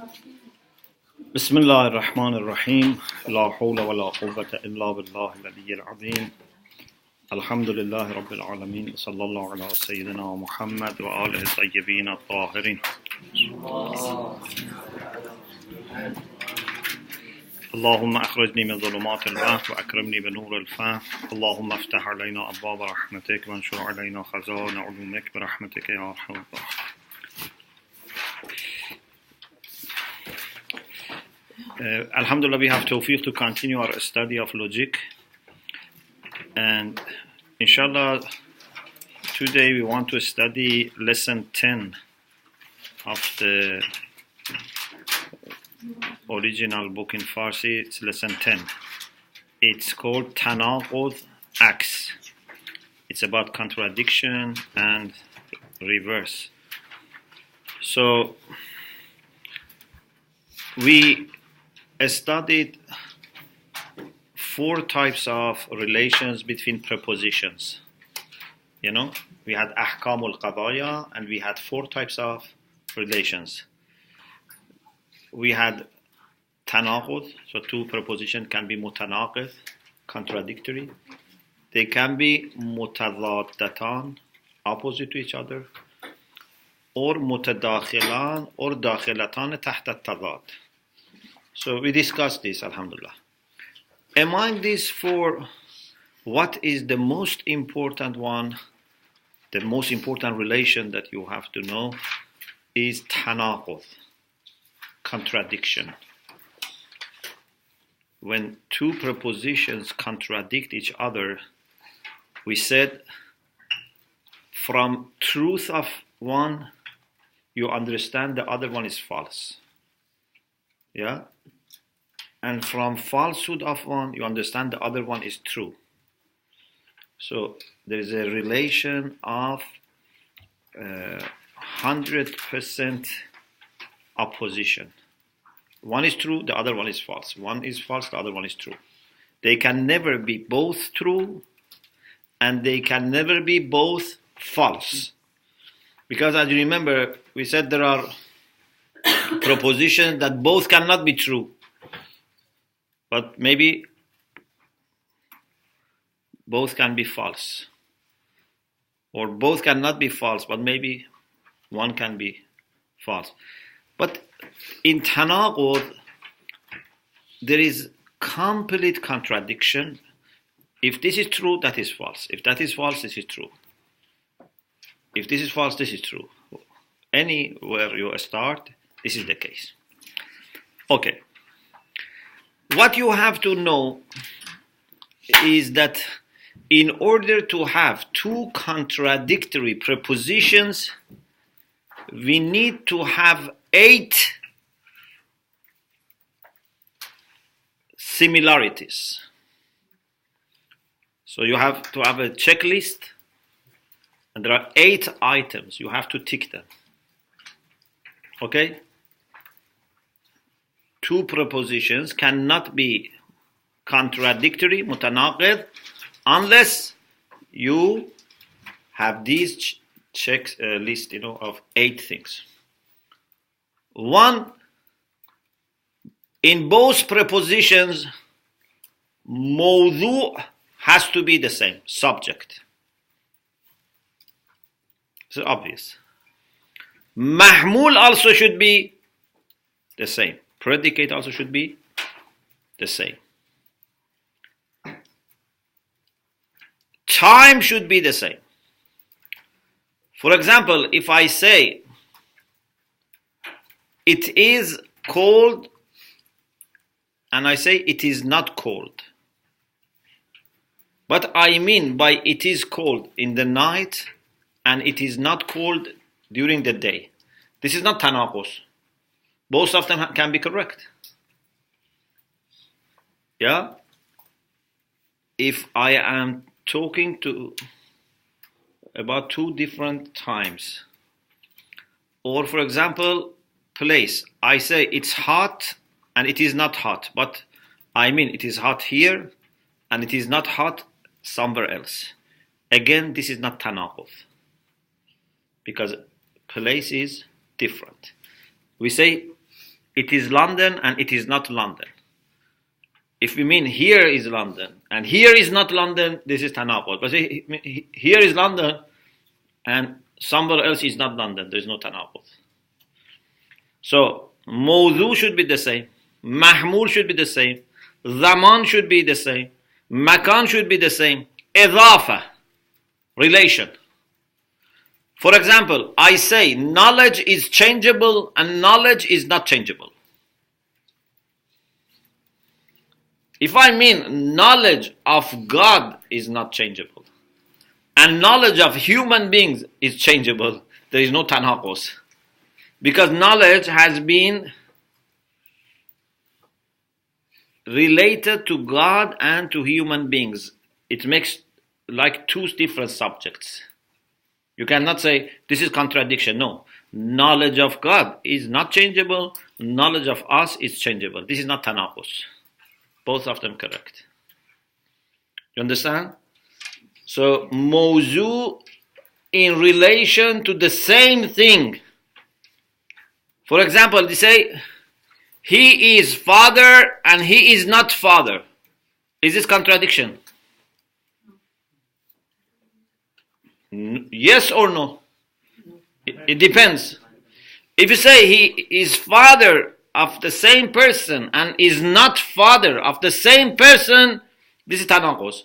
بسم الله الرحمن الرحيم لا حول ولا قوة إلا بالله العلي العظيم الحمد لله رب العالمين صلى الله على سيدنا محمد وآله الطيبين الطاهرين اللهم أخرجني من ظلمات الوهم وأكرمني بنور الفهم اللهم افتح علينا أبواب رحمتك وانشر علينا خزائن علومك برحمتك يا أرحم الراحمين. Alhamdulillah, we have tawfiq to continue our study of logic, and inshallah today we want to study lesson 10 of the original book in Farsi. It's lesson 10. It's called Tana Contradiction. It's about contradiction and reverse. So we studied 4 types of relations between prepositions. We had ahkamul qadaya, and we had 4 types of relations. We had tanaqud, so 2 prepositions can be mutanaqid, contradictory. They can be mutadaddatan, opposite to each other, or mutadakhilan, or dakhilatan tahta tadad. So we discussed this, alhamdulillah. Among these 4, what is the most important one, the most important relation that you have to know is tanaqud, contradiction. When 2 prepositions contradict each other, we said from truth of one, you understand the other one is false. Yeah? And from falsehood of one, you understand the other one is true. So there is a relation of 100% opposition. One is true, the other one is false. One is false, the other one is true. They can never be both true, and they can never be both false. Because as you remember, we said there are propositions that both cannot be true, but maybe both can be false. Or both cannot be false, but maybe one can be false. But in tanaqud, there is complete contradiction. If this is true, that is false. If that is false, this is true. If this is false, this is true. Anywhere you start, this is the case. Okay. What you have to know is that in order to have 2 contradictory prepositions, we need to have 8 similarities. So you have to have a checklist, and there are 8 items. You have to tick them. Okay? 2 prepositions cannot be contradictory, mutanaqid, unless you have these list, of 8 things. 1, in both prepositions, mawdu' has to be the same, subject. It's obvious. Mahmul also should be the same. Predicate also should be the same. Time should be the same. For example, if I say it is cold and I say it is not cold, but I mean by it is cold in the night and it is not cold during the day, this is not tanaqus. Both of them can be correct. Yeah? If I am talking about 2 different times, or for example, place, I say it's hot and it is not hot, but I mean it is hot here and it is not hot somewhere else. Again, this is not tanaqud, because place is different. We say it is London and it is not London. If we mean here is London and here is not London, this is tanaqud. But say here is London and somewhere else is not London, there is no tanaqud. So mawdu should be the same, mahmul should be the same, zaman should be the same, makan should be the same, idafa, relation. For example, I say knowledge is changeable and knowledge is not changeable. If I mean knowledge of God is not changeable and knowledge of human beings is changeable, there is no tanaqus. Because knowledge has been related to God and to human beings. It makes like two different subjects. You cannot say this is contradiction. No. Knowledge of God is not changeable. Knowledge of us is changeable. This is not tanaqus. Both of them correct. You understand? So mawzu in relation to the same thing. For example, they say he is father and he is not father. Is this contradiction? Yes or no? It depends. If you say he is father of the same person and is not father of the same person, this is tanaqus.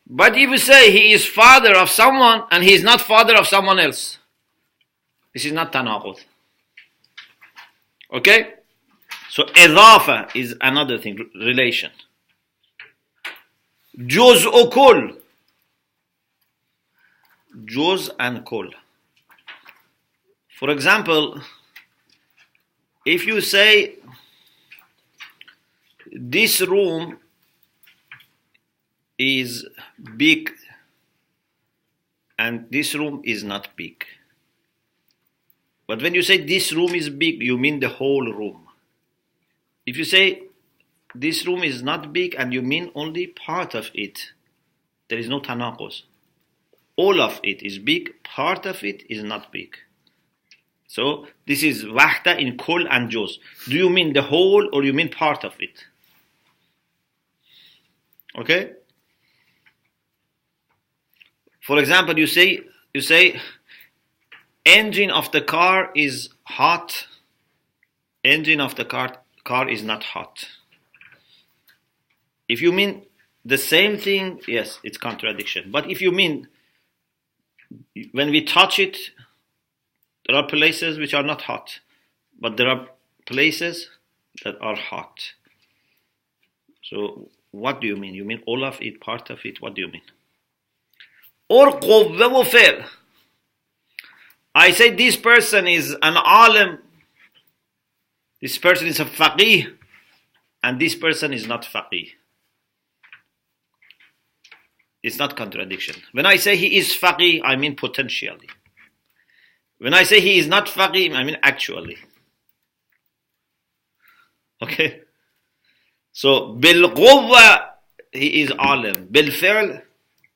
But if you say he is father of someone and he is not father of someone else, this is not tanaqus. Okay? So idafa is another thing, relation. Juz kul. Juz and kul. For example, if you say this room is big and this room is not big. But when you say this room is big, you mean the whole room. If you say this room is not big and you mean only part of it, there is no tanaqus. All of it is big, part of it is not big. So this is wahda in kul and juz. Do you mean the whole or you mean part of it? Okay? For example, you say engine of the car is hot. Engine of the car is not hot. If you mean the same thing, yes, it's contradiction. But if you mean when we touch it, there are places which are not hot, but there are places that are hot. So what do you mean? You mean all of it, part of it? What do you mean? Or qawwa wa fi'l. I say this person is an alim, this person is a faqih, and this person is not faqih. It's not contradiction. When I say he is faqih, I mean potentially. When I say he is not faqih, I mean actually. Okay? So, bil quwwa, he is alim. Bil fi'l,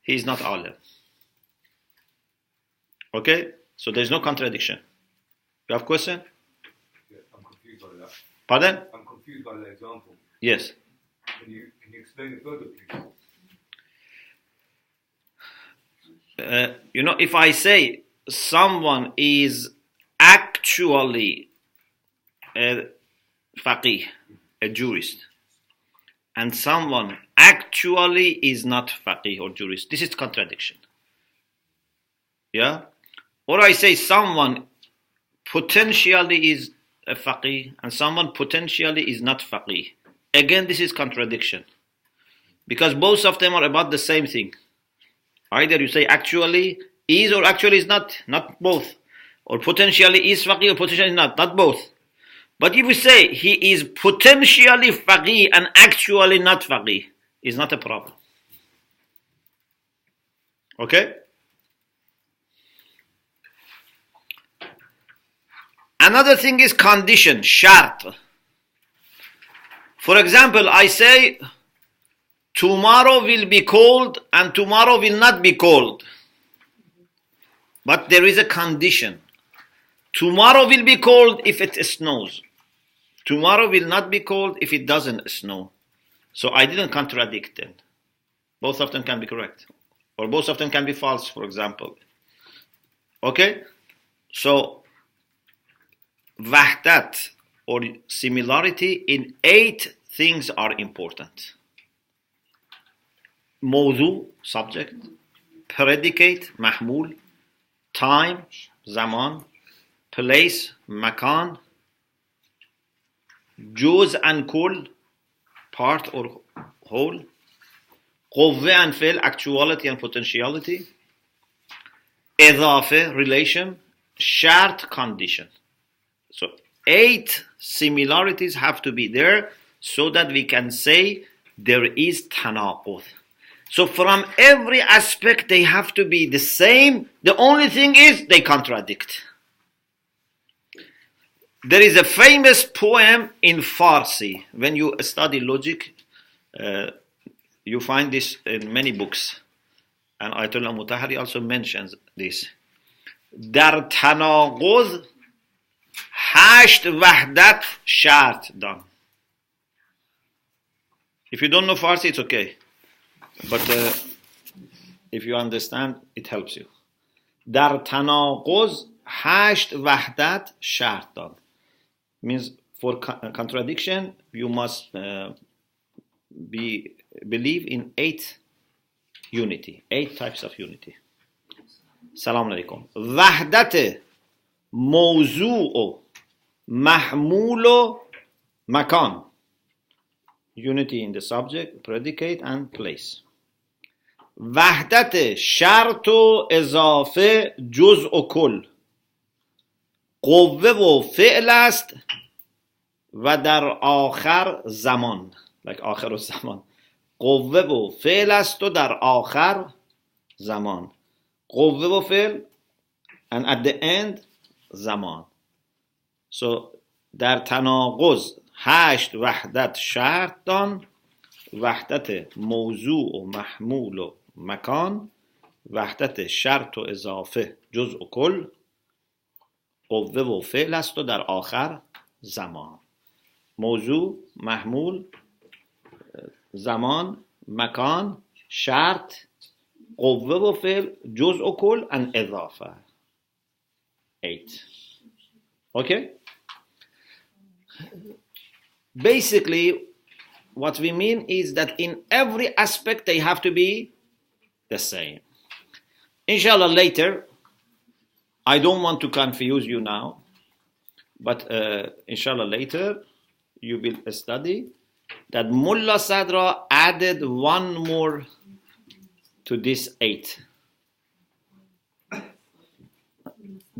he is not alim. Okay? So there is no contradiction. You have a question? Yes, I'm confused by that. Pardon? I'm confused by the example. Yes. Can you explain it further, please? If I say someone is actually a faqih, a jurist, and someone actually is not faqih or jurist, this is contradiction. Yeah? Or I say someone potentially is a faqih and someone potentially is not faqih. Again, this is contradiction. Because both of them are about the same thing. Either you say actually is or actually is not both. Or potentially is faqih or potentially is not both. But if you say he is potentially faqih and actually not faqih, is not a problem. Okay? Another thing is condition, shart. For example, I say tomorrow will be cold and tomorrow will not be cold. But there is a condition. Tomorrow will be cold if it snows. Tomorrow will not be cold if it doesn't snow. So I didn't contradict them. Both of them can be correct. Or both of them can be false, for example. Okay? So, wahdat or similarity in 8 things are important. Mawdu, subject. Predicate, mahmul. Time, zaman. Place, makan. Juz and kull, part or whole. Qawwa and fi'l, actuality and potentiality. Idafe, relation. Shart, condition. So 8 similarities have to be there so that we can say there is tanaqud. So from every aspect they have to be the same. The only thing is they contradict. There is a famous poem in Farsi. When you study logic, you find this in many books. And Ayatollah Mutahari also mentions this. در تناقض 8 وحدت شرط دان. If you don't know Farsi, it's okay. But if you understand, it helps you. در تناقض 8 وحدت شرط دان. Means for contradiction, you must believe in 8 unity, 8 types of unity. Salam alaikum. وحدت موضوع محمول مکان. Unity in the subject, predicate and place. وحدت شرط و اضافه جزء و کل. قوه و فعل است و در آخر زمان. Like آخر و زمان. قوه و فعل است و در آخر زمان. قوه و فعل and at the end زمان. So در تناقض 8 وحدت شرط دان. وحدت موضوع و محمول و مکان. وحدت شرط و اضافه جزء و کل. قوه و فعل است و در آخر زمان. موضوع، محمول، زمان، مکان، شرط، قوه و فعل، جزء و کل and اضافه. 8. Okay? Basically, what we mean is that in every aspect they have to be the same. Inshallah later, I don't want to confuse you now, but inshallah later you will study that Mullah Sadra added one more to this 8.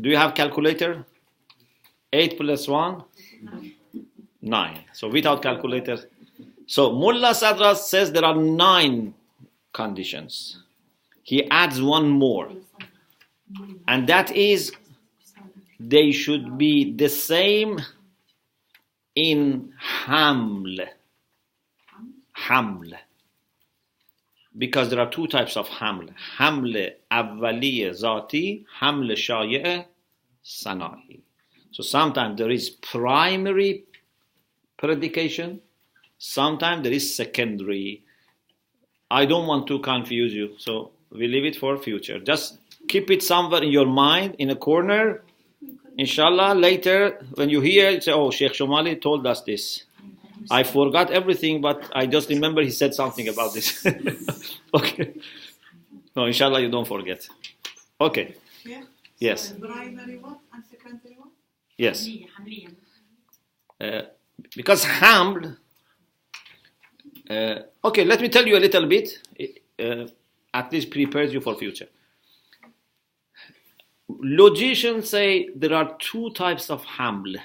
Do you have calculator? 8 plus 1? 9. So without calculator. So Mullah Sadra says there are 9 conditions. He adds one more. And that is, they should be the same in haml. Haml. Because there are 2 types of haml. Haml awwaliye zati, haml shayi'e sana'i. So sometimes there is primary predication, sometimes there is secondary. I don't want to confuse you, so we leave it for future. Just keep it somewhere in your mind, in a corner. Inshallah, later, when you hear it, say, oh, Sheikh Shomali told us this. I forgot everything, but I just remember he said something about this. Okay. No, inshallah, you don't forget. Okay. Yeah. Yes. So primary one and secondary one? Yes. Because haml, okay, let me tell you a little bit, at least prepares you for future. Logicians say there are 2 types of haml,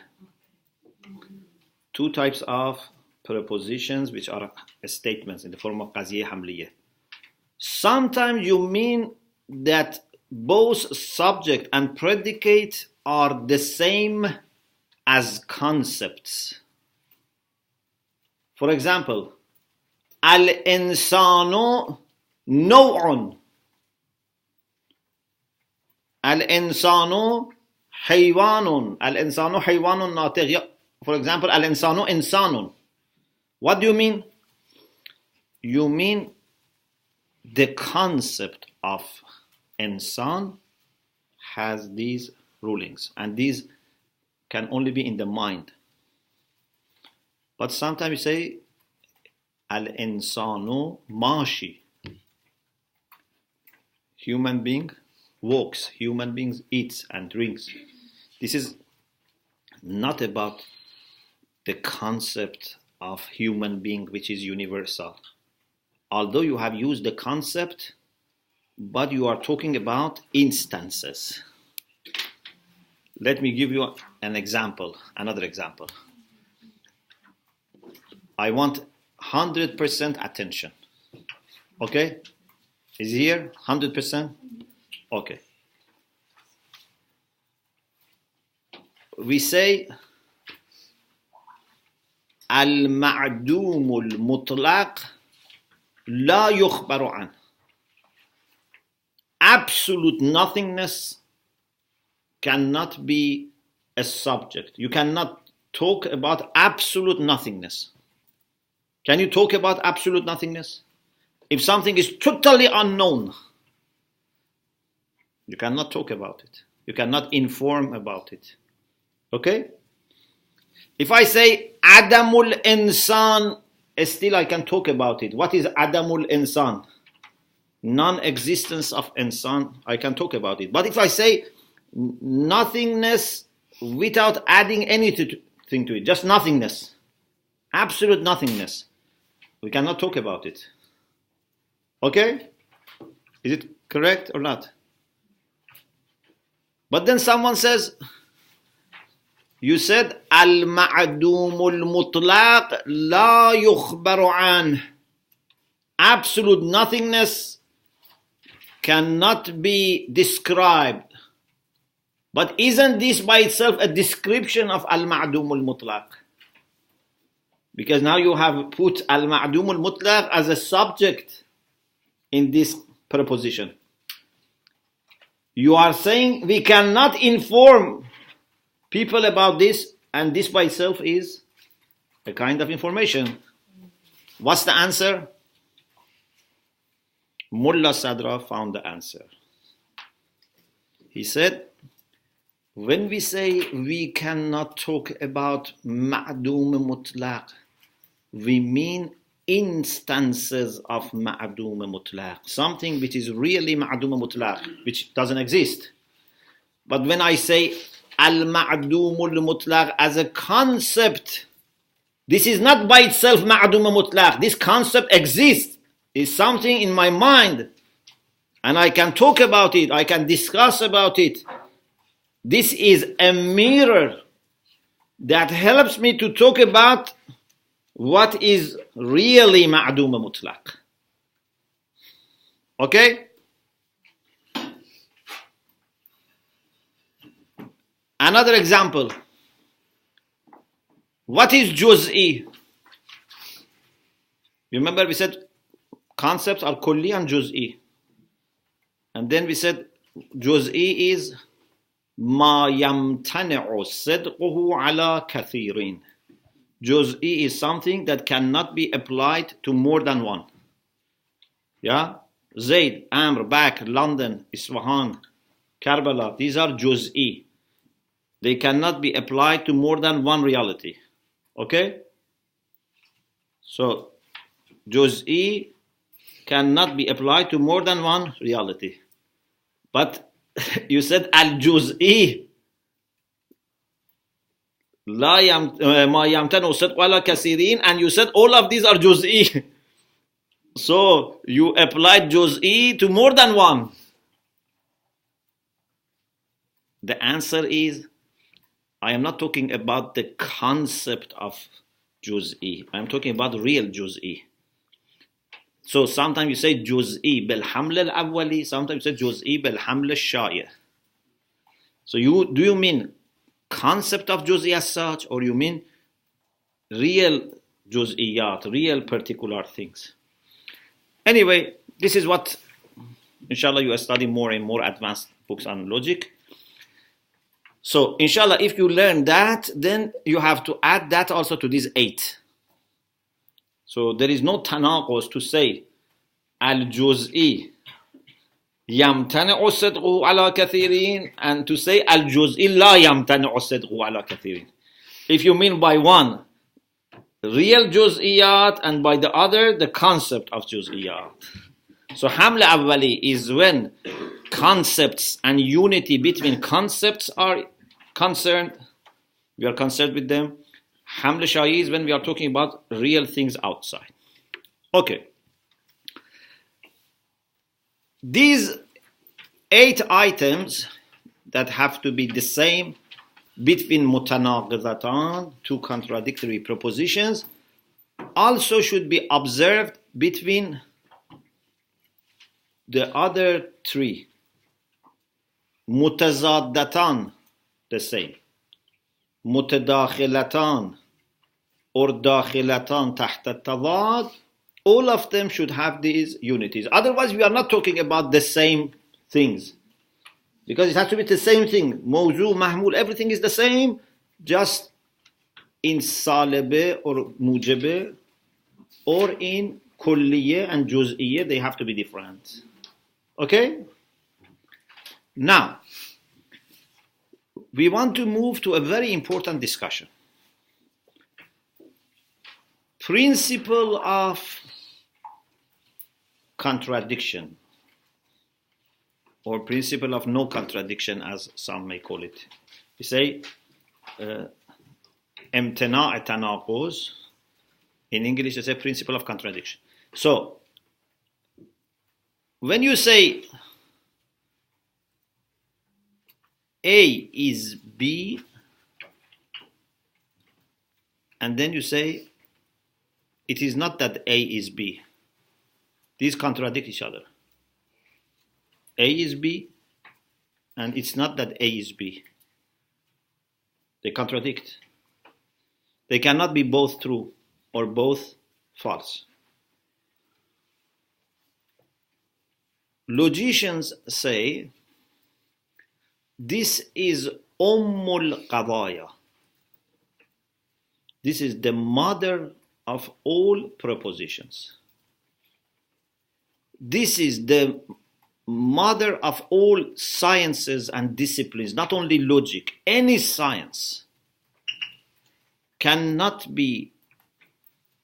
2 types of prepositions which are statements in the form of qaziyah hamliyah. Sometimes you mean that both subject and predicate are the same as concepts. For example, al-insanu naw'un. Al-insanu haywanun. Al-insanu haywanun natiq. for example, al-insanu insanun. What do you mean? You mean the concept of insan has these rulings, and these can only be in the mind. But sometimes you say al-insanu mashi. Human being walks, human beings eats and drinks. This is not about the concept of human being, which is universal. Although you have used the concept, but you are talking about instances. Let me give you an example, another example. I want 100% attention. Okay? Is he here? 100%? Okay. We say al-ma'dum al-mutlaq la yukhbaru an. Absolute nothingness cannot be a subject. You cannot talk about absolute nothingness. Can you talk about absolute nothingness? If something is totally unknown, you cannot talk about it. You cannot inform about it. Okay? If I say Adamul Insan, still I can talk about it. What is Adamul Insan? Non-existence of Insan, I can talk about it. But if I say nothingness without adding anything to it, just nothingness, absolute nothingness, we cannot talk about it. Okay? Is it correct or not? But then someone says, you said al-ma'dumul mutlaq la yukhbaru an. Absolute nothingness cannot be described. But isn't this by itself a description of al-ma'dumul mutlaq? Because now you have put al-ma'dumul mutlaq as a subject in this preposition. You are saying we cannot inform people about this, and this by itself is a kind of information. What's the answer? Mullah Sadra found the answer. He said, when we say we cannot talk about ma'dum mutlaq, we mean instances of ma'dum mutlaq, something which is really ma'dum mutlaq, which doesn't exist. But when I say al-ma'dumul mutlaq as a concept, this is not by itself ma'dum mutlaq. This concept exists, is something in my mind, and I can talk about it, I can discuss about it. This is a mirror that helps me to talk about what is really ma'dum mutlaq. Okay? Another example. What is juz'i? Remember we said concepts are kulli and juz'i. And then we said juz'i is ma yamtani'u sidquhu ala kathirin. Juz'i is something that cannot be applied to more than one. Yeah? Zayd, Amr, Bakr, London, Isfahan, Karbala, these are juz'i. They cannot be applied to more than one reality. Okay? So, juz'i cannot be applied to more than one reality. But you said al-juz'i la ma yamtanu sidq wala kasirin, and you said all of these are juz'i. So you applied juz'i to more than one. The answer is, I am not talking about the concept of juz'i. I am talking about real juz'i. So sometimes you say juz'i bil haml al awwali, sometimes you say juz'i bil haml al shaya. So do you mean concept of juz'i as such, or you mean real juz'iyat, real particular things? Anyway, this is what, inshallah, you are studying more and more advanced books on logic. So, inshallah, if you learn that, then you have to add that also to these 8. So, there is no tanaqus to say al-juz'i yamtani'u sidquhu ala kathirin and to say al-juz'i la yamtani'u sidquhu ala kathirin. If you mean by one real juz'iyat and by the other the concept of juz'iyat. So haml awwali is when concepts and unity between concepts are concerned, we are concerned with them. Haml shayi is when we are talking about real things outside. Okay. These 8 items that have to be the same between mutanaqidatan, 2 contradictory propositions, also should be observed between the other 3. Mutazaddatan, the same. Mutadakhilatan or dakhilatan tahta tadad, all of them should have these unities. Otherwise, we are not talking about the same things. Because it has to be the same thing. Mawzu, mahmul, everything is the same. Just in salibe or mujibe or in kulliye and juz'iye, they have to be different. Okay? Now, we want to move to a very important discussion. Principle of contradiction, or principle of no contradiction, as some may call it. We say امتناع التناقض. In English, it's a principle of contradiction. So, when you say A is B, and then you say it is not that A is B, these contradict each other. A is B, and it's not that A is B. They contradict. They cannot be both true or both false. Logicians say this is Ummul Qadaya. This is the mother of all propositions. This is the mother of all sciences and disciplines, not only logic. Any science cannot be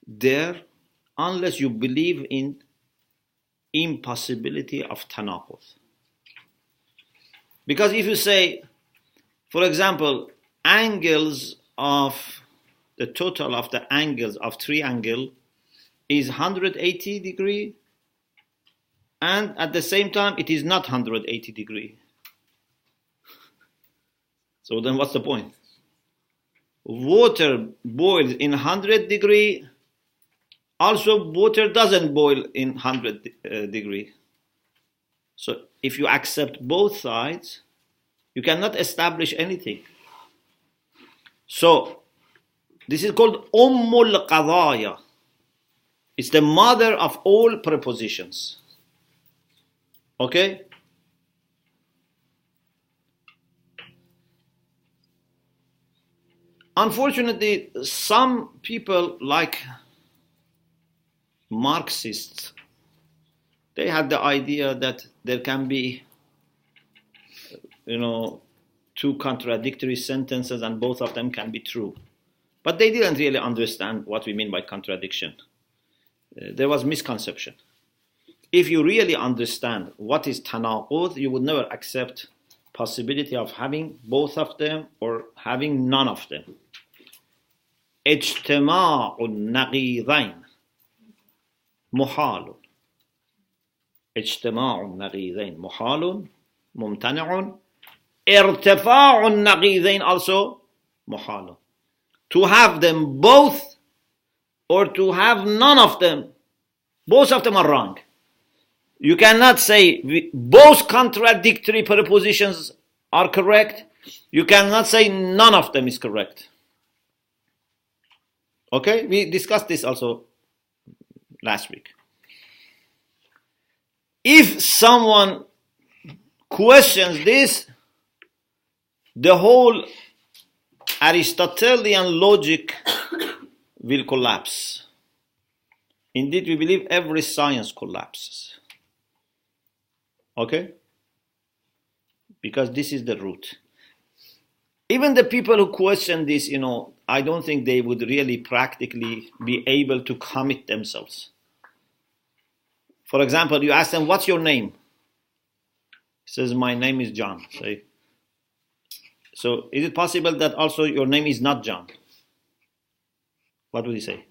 there unless you believe in impossibility of tanaqud. Because if you say, for example, angles of the total of the angles of triangle is 180 degree, and at the same time it is not 180 degree. So then what's the point? Water boils in 100 degree, also water doesn't boil in 100 degree. So if you accept both sides, you cannot establish anything. So this is called Ummul Qadaya. It's the mother of all propositions. Okay? Unfortunately, some people like Marxists, they had the idea that there can be, two contradictory sentences and both of them can be true. But they didn't really understand what we mean by contradiction. There was misconception. If you really understand what is tanaqud, you would never accept possibility of having both of them or having none of them. اجتماع النقيضين محال. اجتماع النقيضين محال ممتنع. ارتفاع النقيضين also محال. To have them both or to have none of them, both of them are wrong. You cannot say both contradictory propositions are correct. You cannot say none of them is correct. Okay, we discussed this also last week. If someone questions this, the whole Aristotelian logic will collapse. Indeed, we believe every science collapses. Okay? Because this is the root. Even the people who question this, I don't think they would really practically be able to commit themselves. For example, you ask them, what's your name? He says, my name is John. Say, so is it possible that also your name is not John? What would he say?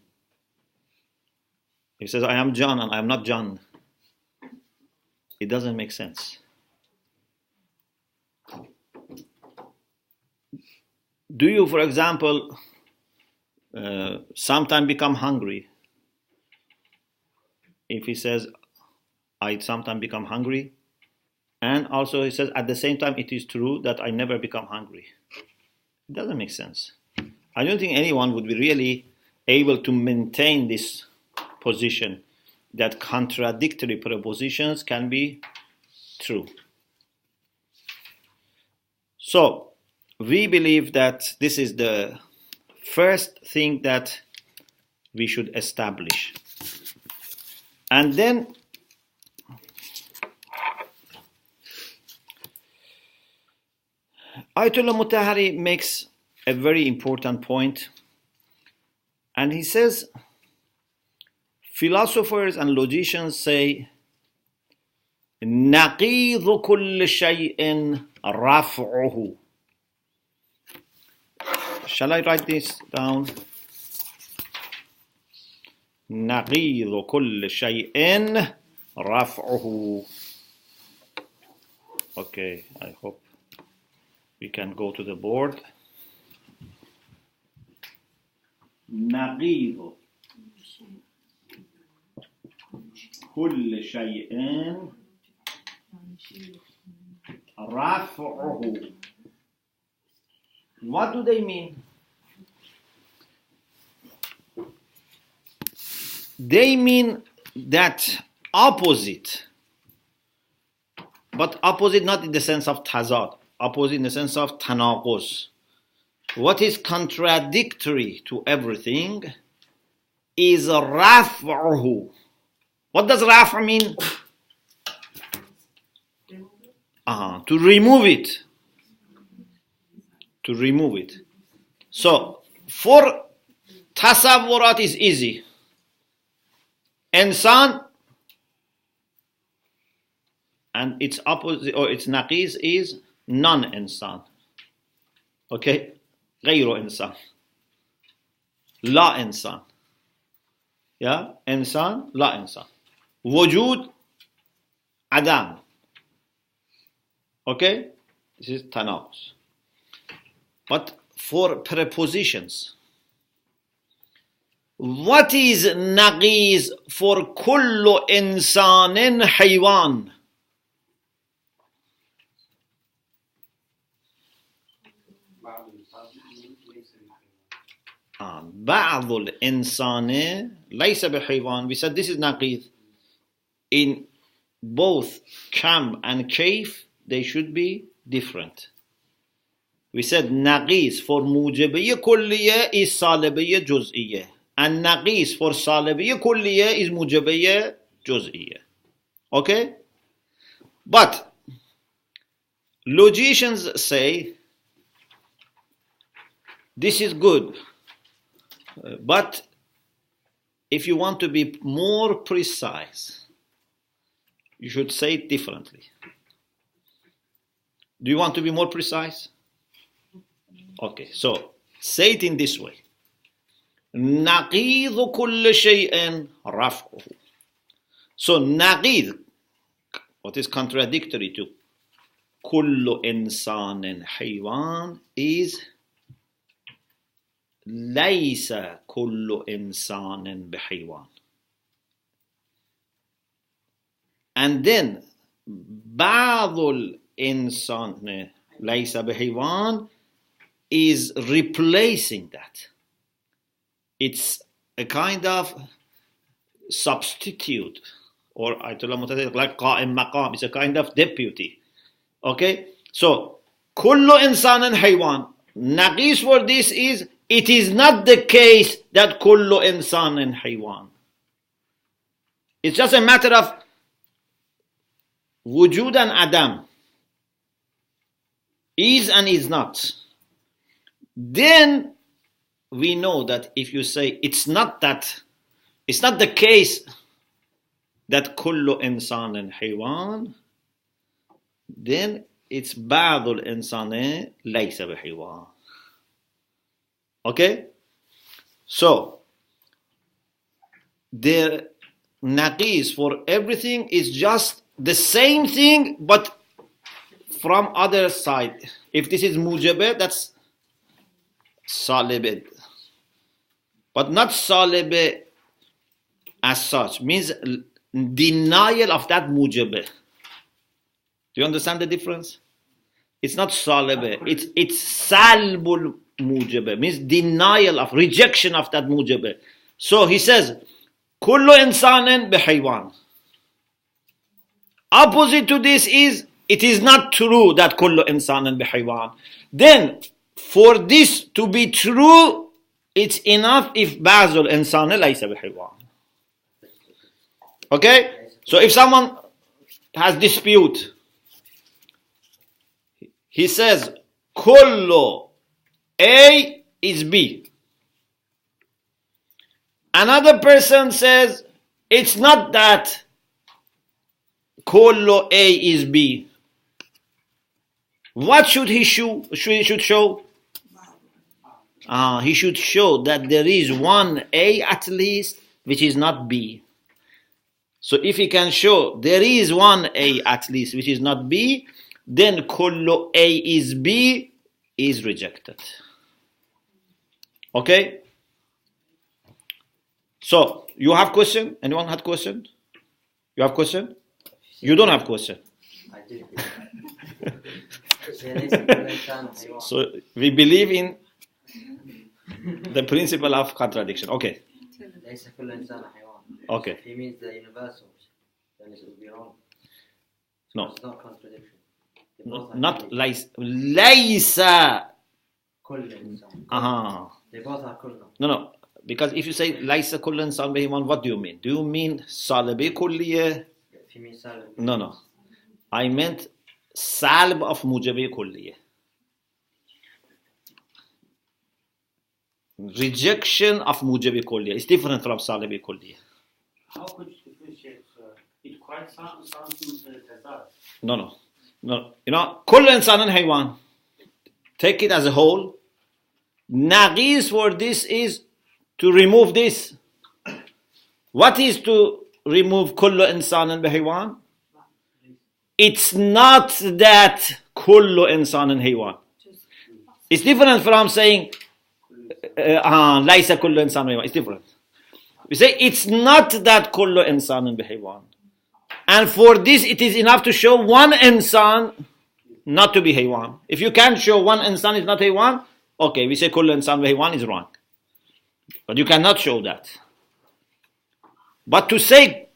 He says, I am John and I am not John. It doesn't make sense. Do you, for example, sometimes become hungry? If he says, I sometimes become hungry, and also he says, at the same time, it is true that I never become hungry. It doesn't make sense. I don't think anyone would be really able to maintain this position that contradictory propositions can be true. So, we believe that this is the first thing that we should establish. And then Ayatollah Mutahari makes a very important point, and he says, philosophers and logicians say, نَقِيضُ كُلِّ شَيْءٍ رَفْعُهُ. Shall I write this down? نَقِيضُ كُلِّ شَيْءٍ رَفْعُهُ. Okay, I hope we can go to the board. نَقِيضُ كُلِّ شَيْءٍ رَفْعُهُ. What do they mean? They mean that opposite, but opposite not in the sense of tazad, opposite in the sense of tanaquz. What is contradictory to everything is raf'uhu. What does raf' mean? To remove it. To remove it. So, for tasawwurat is easy. Insan and its opposite or its naqiz is non-insan. Okay? غير إنسان. لا إنسان. Yeah? إنسان لا إنسان. وجود عدم. Okay? This is tanaquz. But for prepositions, what is naqiz for kullu insanin haywan? بعض الإنسان ليس بحيوان. We said this is naqiz. In both kam and kayf, they should be different. We said naqiz for mujibiyya kulliyya is salibiyya juz'iyya. And naqiz for salibiyya kulliyya is mujibiyya juz'iyya. Okay? But logicians say this is good. But if you want to be more precise, you should say it differently. Do you want to be more precise? Okay, so say it in this way. نَقِيضُ كُلِّ شَيْءٍ رَفْعُهُ. So naqid, what is contradictory to كُلُّ إِنسَانٍ حَيْوَانٍ is لَيْسَ كُلُّ إِنسَانٍ بِحَيْوَانٍ. And then بعض الإنسان ليس بحيوان is replacing that. It's a kind of substitute, or like qa'im maqam, it's a kind of deputy. Okay? So kullu insanin haywan. Naqis for this is, it is not the case that kullu insanin haywan. It's just a matter of wujud and adam. Is and is not. Then we know that if you say it's not the case that kullu insanin haywan, then it's ba'dul insani laysa bihaywan. Okay? So, the naqis for everything is just the same thing, but from other side. If this is mujabah, that's salibah. But not salibah as such. Means denial of that mujabah. Do you understand the difference? It's not salibah. It's salbul mujabah. Means denial of, rejection of that mujabah. So he says, kullu insanin bihaywan. Opposite to this is, it is not true that kullu insanin bihaywan. Then, for this to be true, it's enough if ba'zul insani laysa bihaywan. Okay? So if someone has dispute, he says, kullu A is B. Another person says, it's not that kullu A is B. What should he show? He should show that there is one A at least which is not B. So if he can show there is one A at least which is not B, then kullu A is B is rejected. Okay? So, you have question? Anyone had question? You have question? You don't have question. I do. So, we believe in the principle of contradiction. Okay. Okay. If he means the universals, then it would be wrong. No. It's not contradiction. Not laysa. كل إنسان. They both are كل. No. Because if you say laysa kullu insan bihaywan, what do you mean? Do you mean salbi kulliyah? If you mean salb. No. I meant salb of mujabi kulliyah. Rejection of mujabi kulliyah is different from salbi kulliyah. How could you differentiate? It quite sounds tazad. No. You know, kullu insanin haywan. Take it as a whole. Naqis for this is to remove this. What is to remove kullu insanin bihaywan? It's not that kullu insanin haywan. It's different from saying laysa kullu insanin bihaywan. It's different. We say it's not that kullu insanin bihaywan. And for this it is enough to show one insan not to be haywan. If you can't show one insan is not haywan, okay, we say kullu insan bihaywan is wrong. But you cannot show that. But to say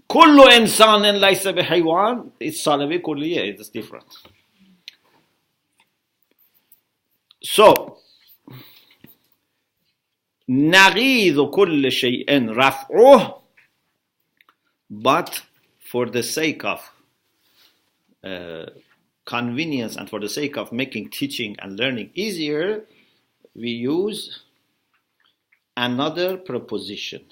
kullu insanin laysa bihaywan, it's salabi kulliyah, it's different. So, نغيض كل شيء رفعه, but for the sake of convenience and for the sake of making teaching and learning easier, we use another preposition.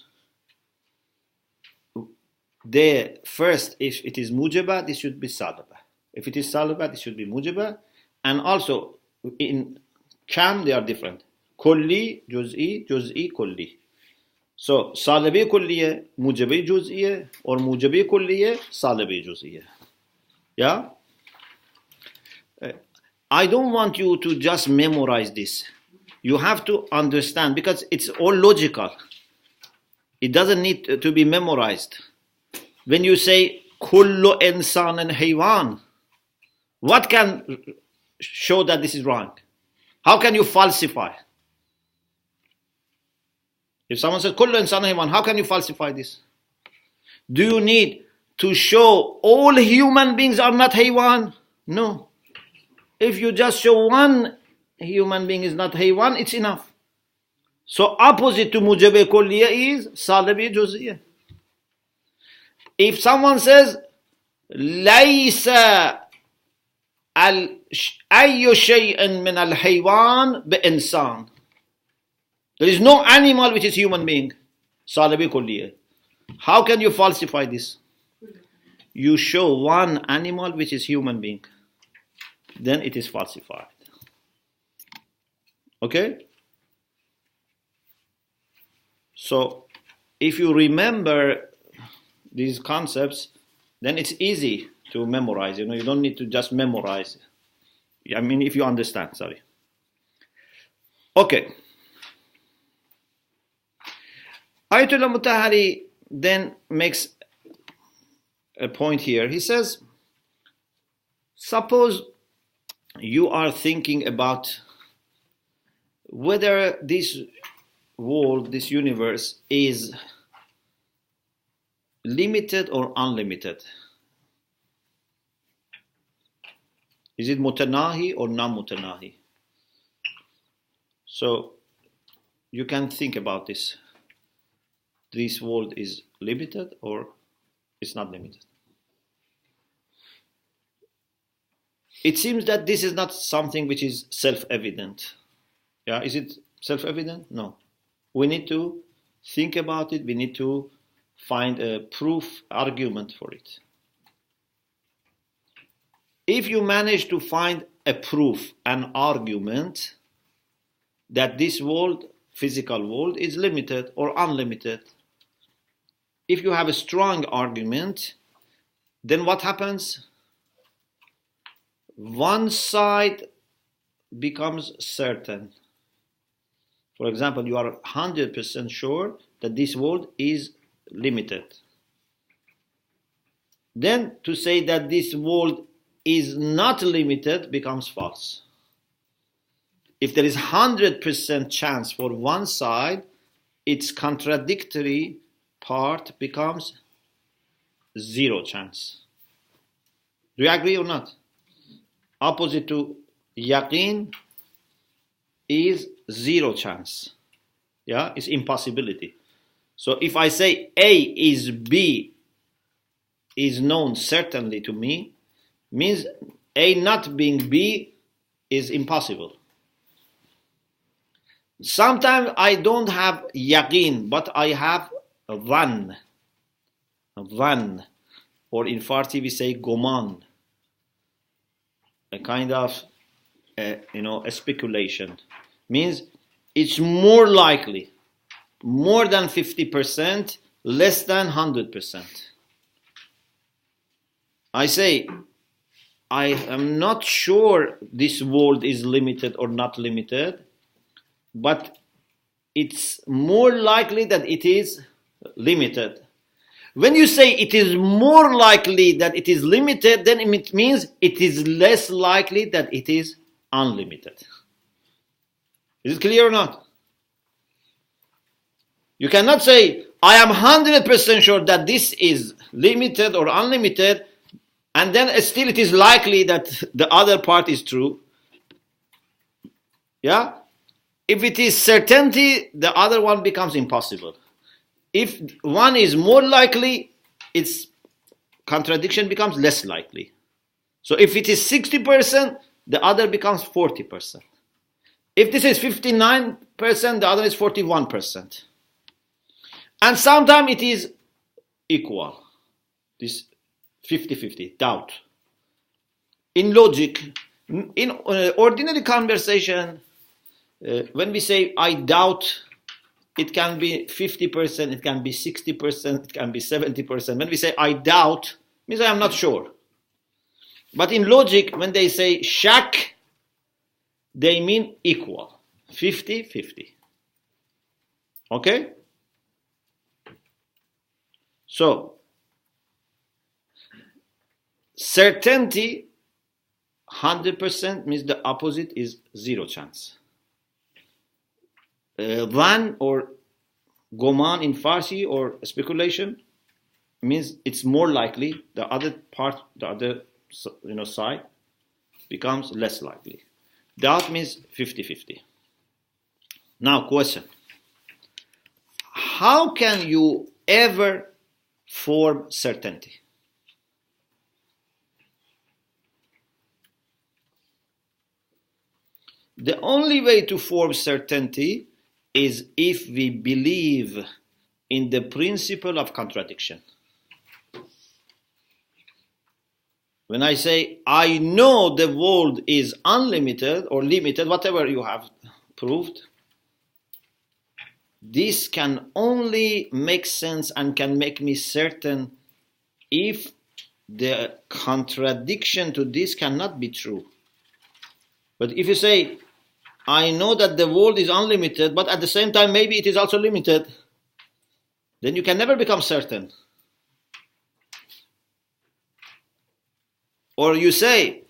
The first, if it is mujaba, this should be salaba. If it is salaba, this should be mujaba. And also, in kam, they are different. Kulli, juz'i, kulli. So, salabi kulliye, mujabi juz'iye, or mujabi kulliye, salabi juz'iye. Yeah? I don't want you to just memorize this. You have to understand, because it's all logical. It doesn't need to be memorized. When you say, kullu insanin haywan, what can show that this is wrong? How can you falsify? If someone says, kullu insanin haywan, how can you falsify this? Do you need to show all human beings are not haywan? No. If you just show one human being is not haywan, it's enough. So opposite to mujab kulliya is salib juz'iyya. If someone says ليس أي شيء من الحيوان بإنسان, there is no animal which is human being, salib kulliya. How can you falsify this? You show one animal which is human being, then it is falsified. Okay? So if you remember these concepts, then it's easy to memorize. You don't need to just memorize. I mean, if you understand, sorry. Okay. Ayatollah Mutahari then makes a point here. He says, suppose you are thinking about whether this world, this universe is limited or unlimited. Is it mutanahi or non-mutanahi? So you can think about this. This world is limited or it's not limited. It seems that this is not something which is self-evident. Yeah, is it self-evident? No. We need to think about it. We need to find a proof, argument for it. If you manage to find a proof, an argument that this world, physical world, is limited or unlimited, if you have a strong argument, then what happens? One side becomes certain. For example, you are 100% sure that this world is limited. Then to say that this world is not limited becomes false. If there is 100% chance for one side, its contradictory part becomes 0 chance. Do you agree or not? Opposite to yaqeen is 0 chance. Yeah, it's impossibility. So if I say A is B is known certainly to me, means A not being B is impossible. Sometimes I don't have yaqeen, but I have dhann, or in Farsi we say goman, a kind of a speculation. Means it's more likely, more than 50%, less than 100%. I say, I am not sure this world is limited or not limited, but it's more likely that it is limited. When you say it is more likely that it is limited, then it means it is less likely that it is unlimited. Is it clear or not? You cannot say, I am 100% sure that this is limited or unlimited, and then still it is likely that the other part is true. Yeah? If it is certainty, the other one becomes impossible. If one is more likely, its contradiction becomes less likely. So if it is 60%, the other becomes 40%. If this is 59%, the other is 41%. And sometimes it is equal. This 50-50, doubt. In logic, in ordinary conversation, when we say I doubt, it can be 50%, it can be 60%, it can be 70%. When we say I doubt, it means I am not sure. But in logic, when they say shak, they mean equal, 50-50. Okay? So, certainty, 100% means the opposite is 0 chance. Dhan or goman in Farsi or speculation means it's more likely the other part, the other side becomes less likely. Doubt means 50-50. Now, question. How can you ever form certainty? The only way to form certainty is if we believe in the principle of contradiction. When I say, I know the world is unlimited or limited, whatever you have proved, this can only make sense and can make me certain if the contradiction to this cannot be true. But if you say, I know that the world is unlimited, but at the same time maybe it is also limited, then you can never become certain. Or you say,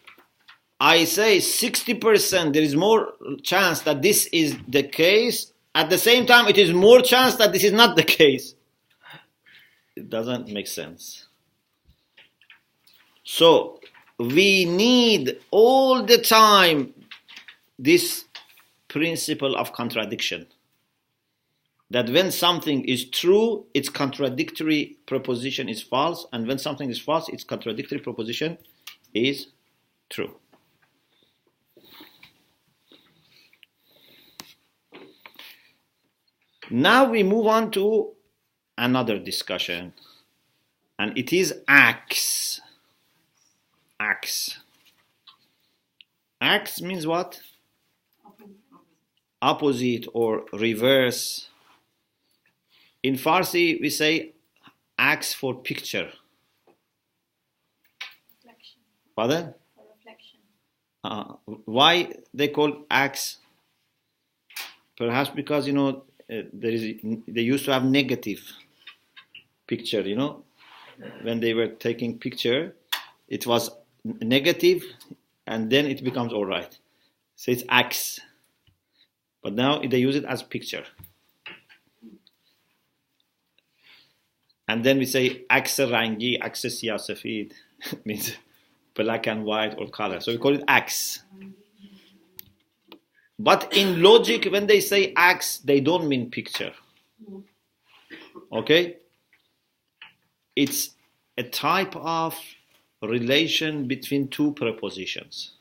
I say 60% there is more chance that this is the case. At the same time, it is more chance that this is not the case. It doesn't make sense. So we need all the time this principle of contradiction. That when something is true, its contradictory proposition is false, and when something is false, its contradictory proposition is true. Now we move on to another discussion, and it is acts. Acts. Acts means what? Opposite or reverse. In Farsi, we say acts for picture. Reflection. Pardon? For reflection. Why they call acts? Perhaps because, they used to have negative picture, when they were taking picture, it was negative and then it becomes all right. So it's acts. But now they use it as picture. And then we say aks rangi, aks siyasafid, means black and white or color. So we call it acts. But in logic, when they say acts, they don't mean picture. Okay? It's a type of relation between two prepositions.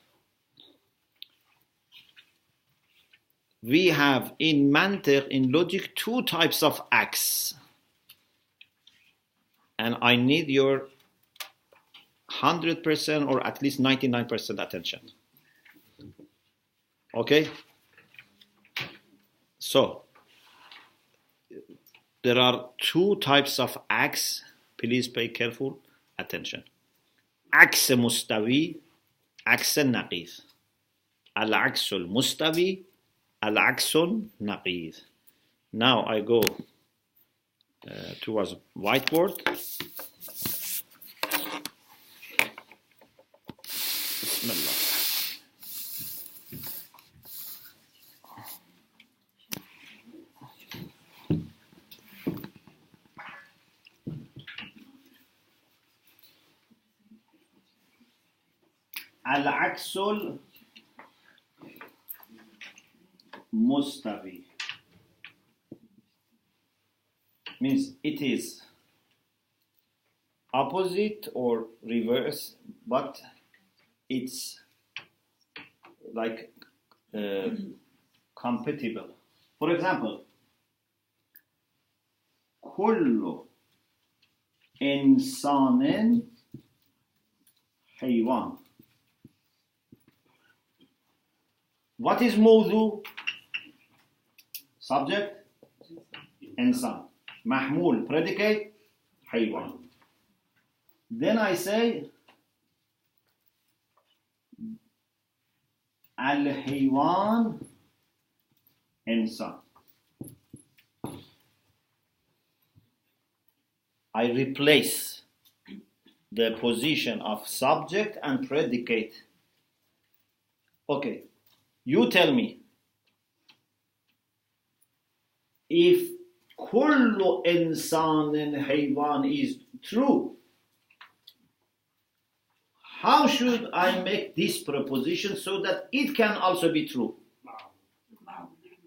We have in mantiq, in logic, two types of acts. And I need your 100% or at least 99% attention. Okay? So, there are two types of acts. Please pay careful attention. عكس مستوي عكس النقيض. العكس المستوي العكس النقيض. Now I go towards whiteboard. Bismillah. العكس المستوي means it is opposite or reverse, but it's like compatible. For example, كل إنسان حيوان. What is موضوع? Subject, إنسان. محمول, predicate, حيوان. Then I say الحيوان إنسان. I replace the position of subject and predicate. Okay, you tell me if كل إنسان حيوان is true, how should I make this proposition so that it can also be true?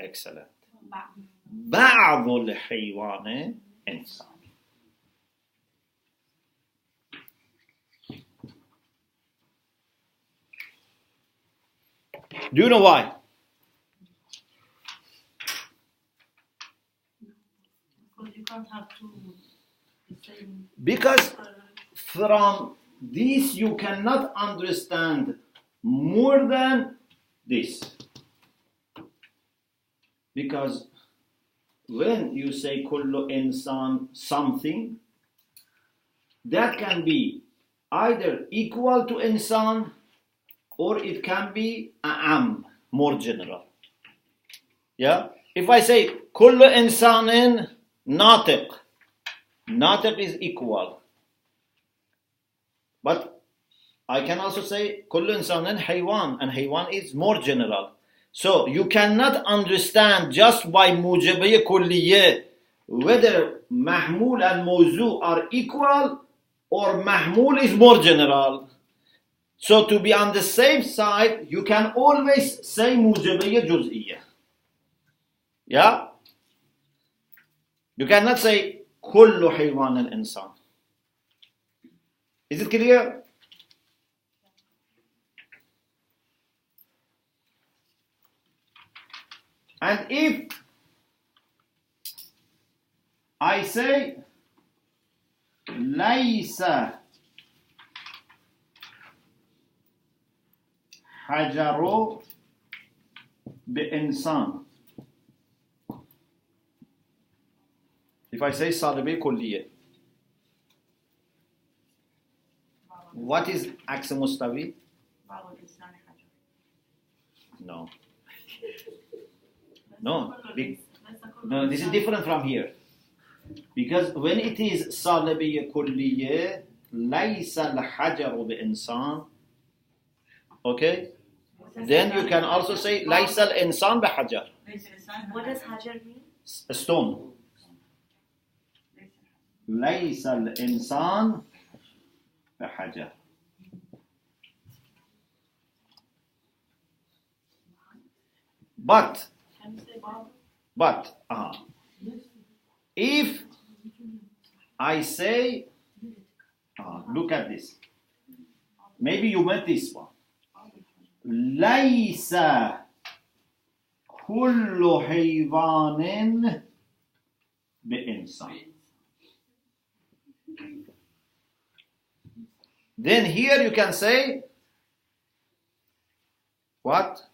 Excellent. بعض الحيوان إنسان. Do you know why? Because you can't have two the same. Because from this you cannot understand more than this. Because when you say kullu insan something, that can be either equal to insan or it can be a'am, more general. Yeah? If I say kullu insanin natiq, natiq is equal. But I can also say kullu insanin haywan, and haywan is more general. So you cannot understand just by mujabiyya kulliyya whether mahmul and mawzu are equal or mahmul is more general. So to be on the safe side, you can always say mujabiyya juz'iyya. Yeah? You cannot say kullu haywan al-insan. Is it clear? And if I say laysa hajaru bi-insan, if I say salibi kulliyya, what is aks mustawi? No. No, no, this is different from here. Because when it is salabiyya kulliyya, laysa al-hajaru bi-insan, okay? Then you can also say laysa al-insan bi-hajar. What does hajar mean? A stone. Laysa al-insan bi-hajar. But if I say, look at this. Maybe you met this one. ليس كل حيوان بإنسان. Then here you can say what?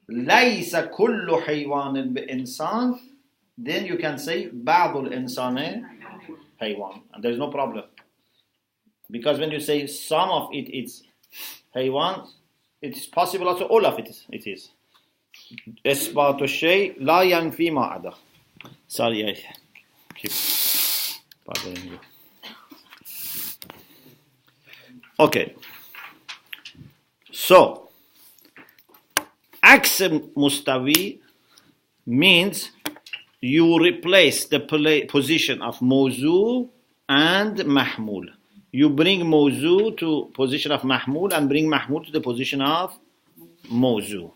ليس كل حيوان بإنسان. Then you can say بعض الإنسان حيوان, and there is no problem, because when you say some of it it's حيوان, it's possible also all of it is. إثبات الشيء لا ينفي ما عداه. Sorry, I keep bothering you. Okay, so aks mustawi means you replace the position of mawzu and mahmul. You bring mawzu to position of mahmul and bring mahmul to the position of mawzu.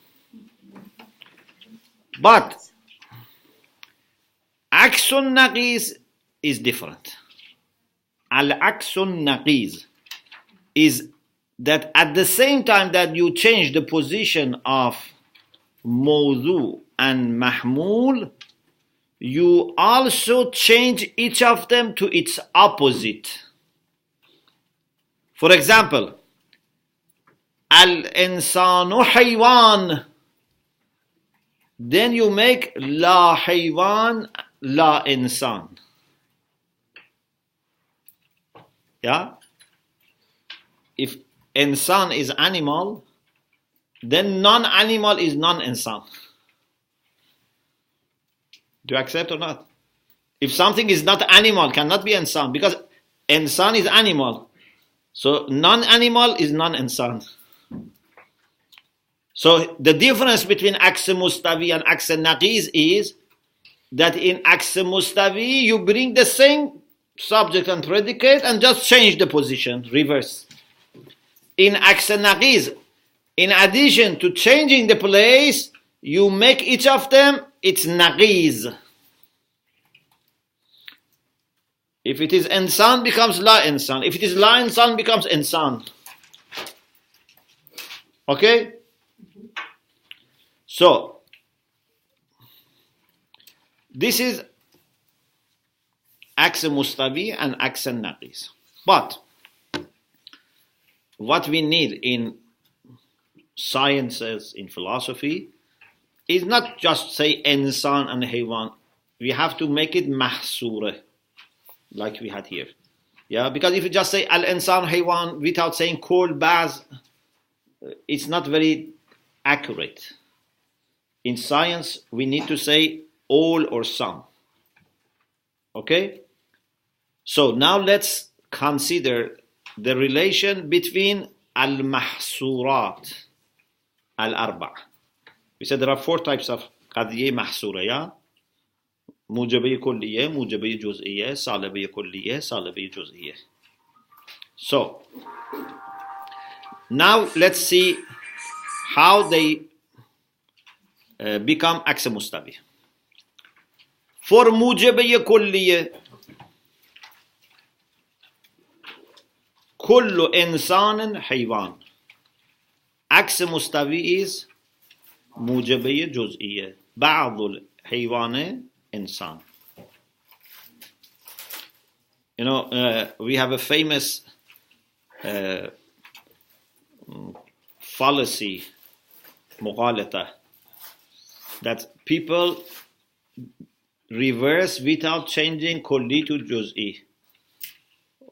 But aksun naqiz is different. Al-aksun naqiz is that at the same time that you change the position of mawzu and mahmul, you also change each of them to its opposite. For example, al-insanu haywan, then you make la haywan la insan. Yeah? If insan is animal, then non-animal is non-insan. Do you accept or not? If something is not animal, cannot be insan, because insan is animal. So non-animal is non-insan. So the difference between aks mustawi and aks naqiz is that in aks mustawi you bring the same subject and predicate, and just change the position, reverse. In aks naqiz, in addition to changing the place, you make each of them its naqiz. If it is insan, becomes la insan. If it is la insan, becomes insan. Okay? So, this is aks mustawi and aks naqiz. But what we need in sciences, in philosophy, is not just say insan and haywan. We have to make it mahsura, like we had here. Yeah, because if you just say al-insan haywan without saying kul baz, it's not very accurate. In science, we need to say all or some. Okay? So now let's consider the relation between al-mahsurat, al-arba'. We said there are 4 types of qadiyya mahsura, yeah? Mujabiyya kulliyya, mujabiyya juz'iyya, salabiyya kulliyya, salabiyya juz'iyya. So, now let's see how they become aks mustawi. For mujabiyya kulliyya, kullu insanin haywan. Aks mustawi is mujabiyya juz'iyya. Ba'dul haywane insan. You know, we have a famous fallacy, mughalata, that people reverse without changing kulli to juz'i.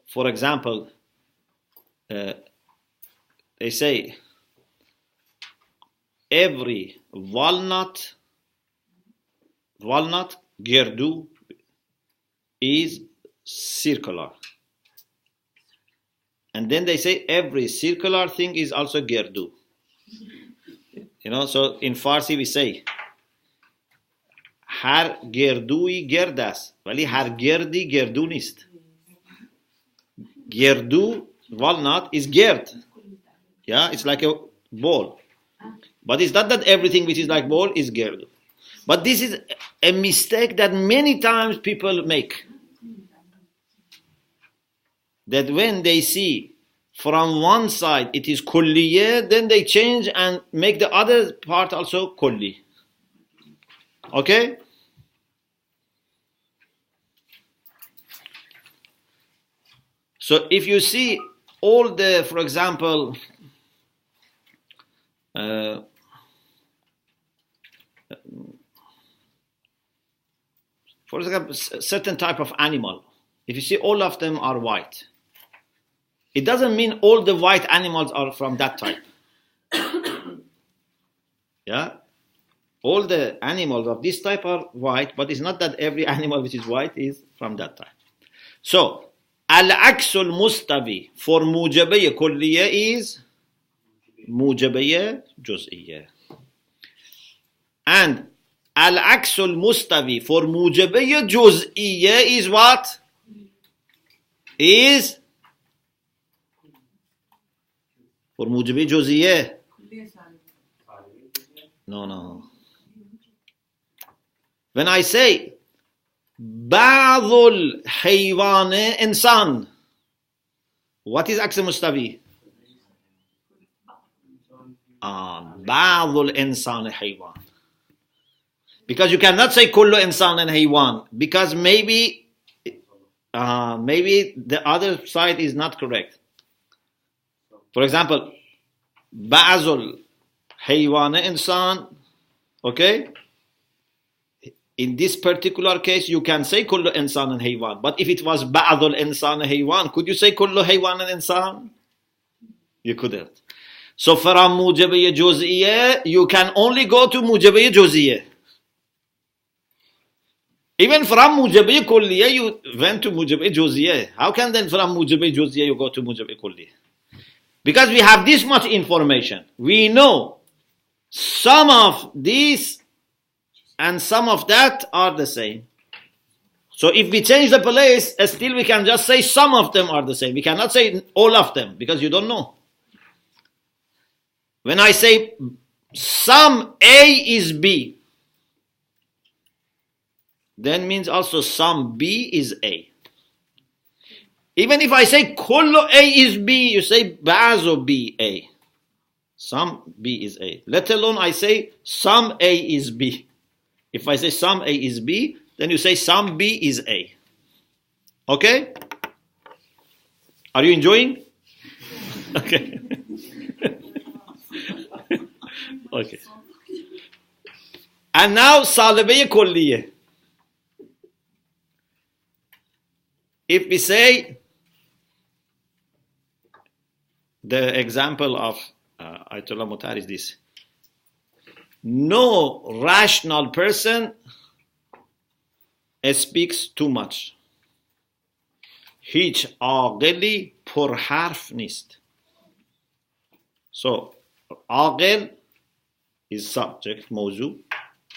For example, they say every walnut gerdu is circular, and then they say every circular thing is also gerdu. You know, so in Farsi we say har gerdui gerdas, wali har gerdi gerdu nist. Gerdu, walnut, is gerd. Yeah, it's like a ball. But it's not that everything which is like ball is gerdu. But this is a mistake that many times people make. That when they see from one side it is kulliyah, then they change and make the other part also kulli. Okay? So if you see all the, for example, certain type of animal, if you see all of them are white, it doesn't mean all the white animals are from that type. Yeah? All the animals of this type are white, but it's not that every animal which is white is from that type. So, al-aksul mustawi for mujabiyya kulliyya is mujabiyya juz'iyya. And al-aksul mustawi for mujabiyya juz'iyya is what? Is for mujabiyya juz'iyya. No. When I say ba'dul haywane insan, what is aks mustawi? Ba'dul insan haywan. Because you cannot say kullu insan and haywan, because maybe the other side is not correct. For example, ba'zul haywan insan, okay? In this particular case, you can say kullu insan and haywan. But if it was ba'dul insan and haywan, could you say kullu haywan and insan? You couldn't. So from mujabiyya juz'iyya, you can only go to mujabiyya juz'iyya. Even from mujabiyya kulliyya, you went to mujabiyya juz'iyya. How can then from mujabiyya juz'iyya you go to mujabiyya kulliyya? Because we have this much information. We know some of these and some of that are the same. So if we change the place, still we can just say some of them are the same. We cannot say all of them because you don't know. When I say some A is B, then means also some B is A. Even if I say kullu A is B, you say ba'zu B A. Some B is A. Let alone I say some A is B. If I say some A is B, then you say some B is A. Okay? Are you enjoying? Okay. Okay. And now salibeye kulliye. If we say the example of Ayatollah Mutar is this: no rational person speaks too much. هیچ عاقلی پرحرف نیست. So عاقل is subject, موضوع.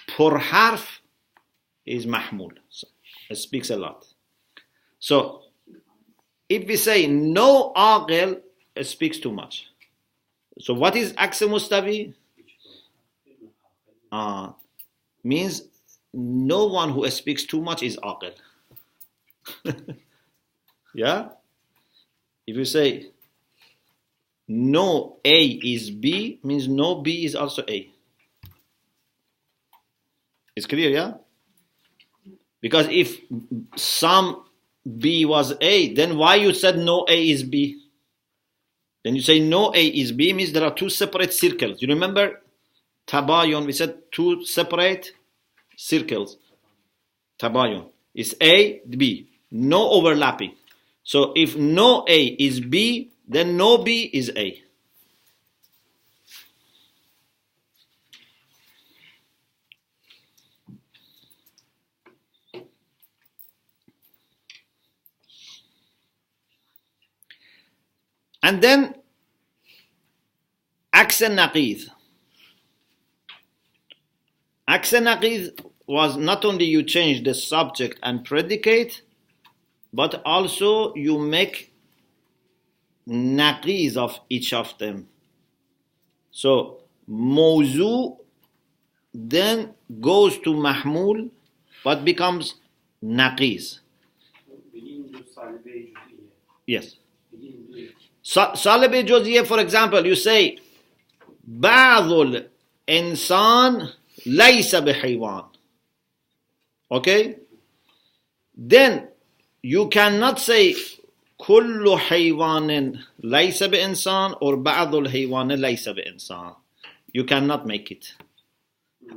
پرحرف is محمول. So, it speaks a lot. So if we say no عاقل speaks too much. So what is عکس مستوی? Means no one who speaks too much is عاقل. Yeah? If you say no A is B, means no B is also A. It's clear, yeah? Because if some B was A, then why you said no A is B? Then you say no A is B means there are two separate circles. You remember tabayun, we said two separate circles. Tabayun is A, B, no overlapping. So if no A is B, then no B is A. And then عكس النقيض. عكس النقيض was not only you change the subject and predicate, but also you make naqiz of each of them. So موضوع then goes to mahmul but becomes naqiz. Yes. Salib juz'iyya, for example, you say بعض الإنسان ليس بحيوان. Okay? Then you cannot say كل حيوان ليس بإنسان or بعض الحيوان ليس بإنسان. You cannot make it.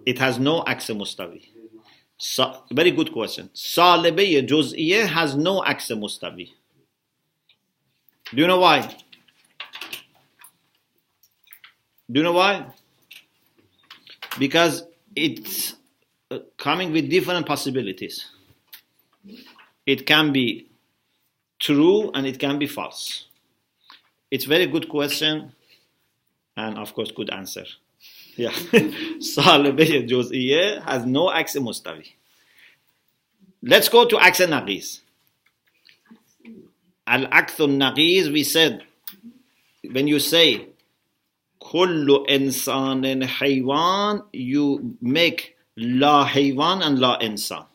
It has no عكس مستوي. Very good question. صالبية جزئية has no عكس مستوي. Do you know why? Do you know why? Because it's coming with different possibilities. It can be true and it can be false. It's a very good question and of course good answer. Yeah. Salibiyya juz'iyya has no عكس مستوي. Let's go to عكس النقيض. Al-Akth al-Naqiz, we said, when you say kullu insanin haywan, you make la haywan and la insan.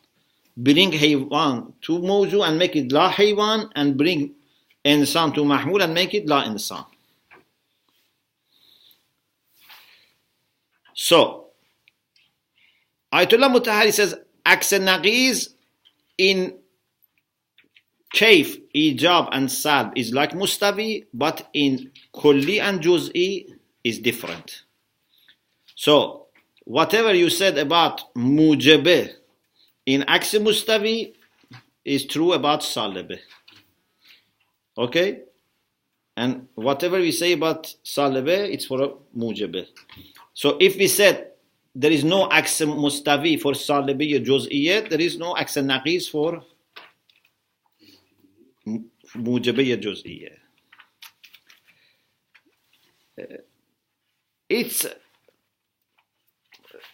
Bring haywan to mawzu and make it la haywan, and bring insan to mahmul and make it la insan. So, Ayatollah Mutahari says, Aks al-Naqiz in Kayf, ijab and salb is like mustavi, but in kulli and juz'i is different. So whatever you said about mujabeh in aks mustavi is true about salib. Okay? And whatever we say about salib, it's for mujabeh. So if we said there is no aks mustavi for salibiyya juz'iyyah, there is no aks naqiz for موجبية جزئية. It's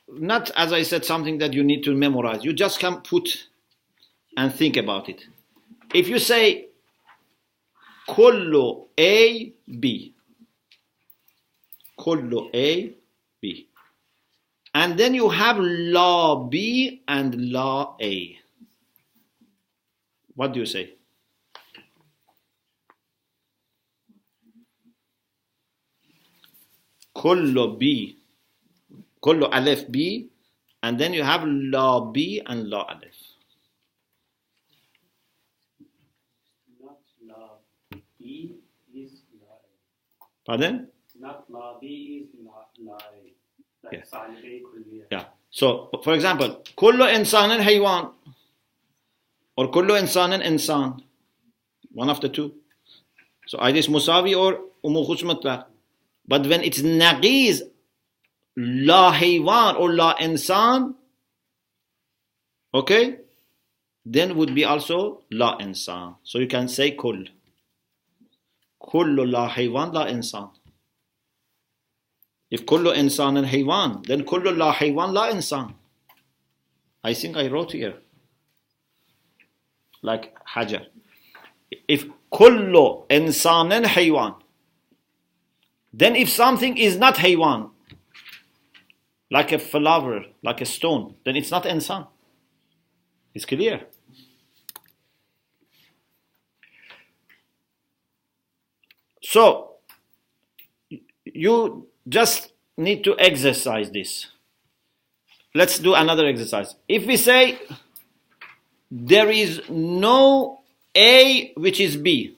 not, as I said, something that you need to memorize. You just can put and think about it. If you say كل A B, كل A B, and then you have law B and law A, what do you say? كل B, كل ألف B, and then you have law B and law ألف. Not law B is law A. Pardon? Not law B is law A. Like Yeah. Salibay Kulliya. Yeah. So, for example, كل إنسان حيوان or كل إنسان إنسان. One of the two. So either it's مساوي or وموخوش مطلق. But when it's نقيض لا حيوان or لا إنسان, okay, then would be also لا إنسان. So you can say كل لا حيوان لا إنسان. If كل إنسان حيوان, then كل لا حيوان لا إنسان. I think I wrote here like حجر. If كل إنسان حيوان, then if something is not حيوان, like a flower, like a stone, then it's not إنسان. It's clear. So you just need to exercise this. Let's do another exercise. If we say there is no A which is B,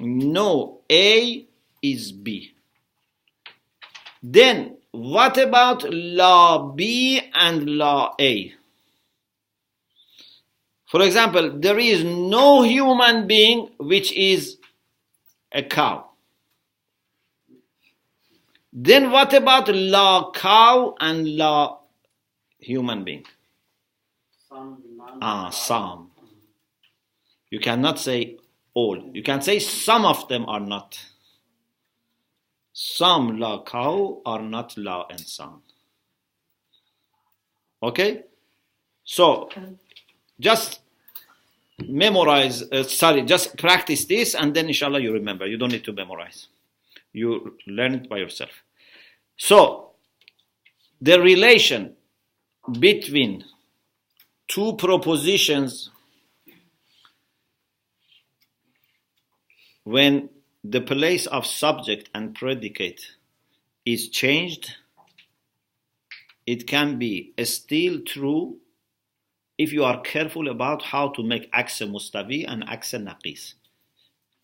no A is B, then what about law B and law A? For example, there is no human being which is a cow. Then what about law cow and law human being? Some. You cannot say all. You can say some of them are not. Some law cow are not law insan. Okay? So, just memorize, just practice this and then inshallah you remember. You don't need to memorize. You learn it by yourself. So, the relation between two propositions when the place of subject and predicate is changed, it can be still true if you are careful about how to make aks mustavi and aks naqis.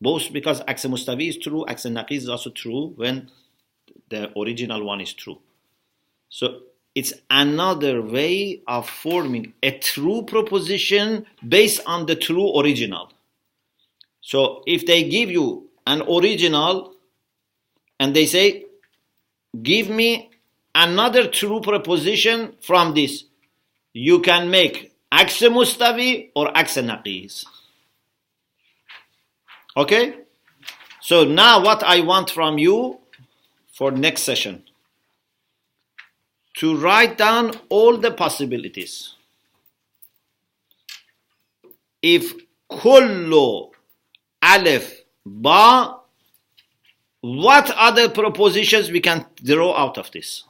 Both because aks mustavi is true, aks naqis is also true when the original one is true. So it's another way of forming a true proposition based on the true original. So if they give you an original and they say, give me another true proposition from this, you can make aks mustavi or aks naqis. Okay? So now what I want from you for next session, to write down all the possibilities. If kullu alif ba, what other propositions we can draw out of this?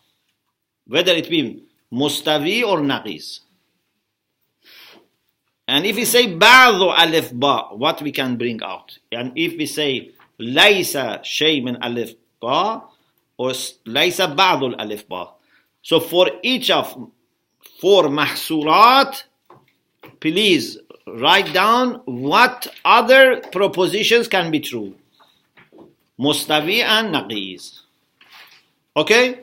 Whether it be mustavi or naqis. And if we say ba'du alif ba, what we can bring out? And if we say laysa shay min alif ba, or laysa ba'du alif ba. So for each of four mahsurat, please write down what other propositions can be true. Mustavi and naqis. Okay?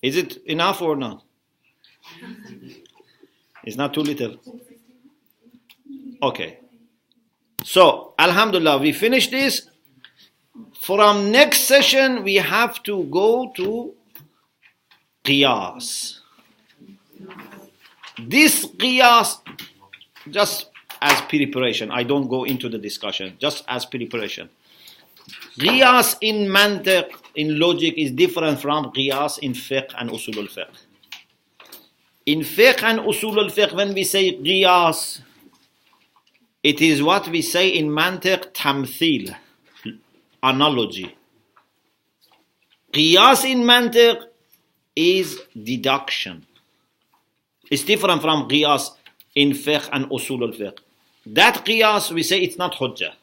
Is it enough or not? It's not too little. Okay. So, alhamdulillah, we finished this. From next session, we have to go to qiyas. This qiyas, just as preparation, I don't go into the discussion, just as preparation. Qiyas in mantiq, in logic, is different from qiyas in fiqh and usul al-fiqh. In fiqh and usul al-fiqh, when we say qiyas, it is what we say in mantiq tamthil, analogy. Qiyas in mantiq is deduction. It's different from qiyas in fiqh and usul al-fiqh. That qiyas, we say it's not hujjah.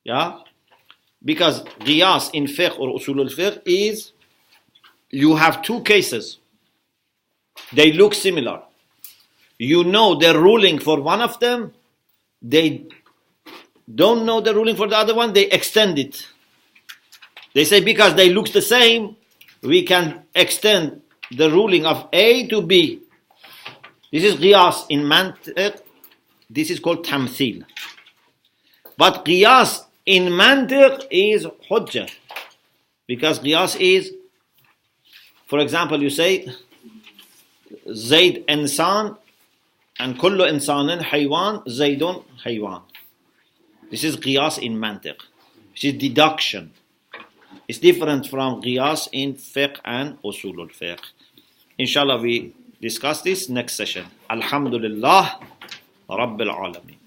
Yeah? Because qiyas in fiqh or usul al-fiqh is, you have two cases. They look similar. You know the ruling for one of them, they don't know the ruling for the other one, they extend it. They say because they look the same, we can extend the ruling of A to B. This is qiyas in mantiq. This is called tamthil. But qiyas in mantiq is hujjah. Because qiyas is, for example, you say, Zayd insan and kullu insanin haywan, Zaydun haywan. This is qiyas in mantiq, which is deduction. It's different from qiyas in fiqh and usul al-fiqh. Inshallah, we discuss this next session. Alhamdulillah Rabbil Alameen.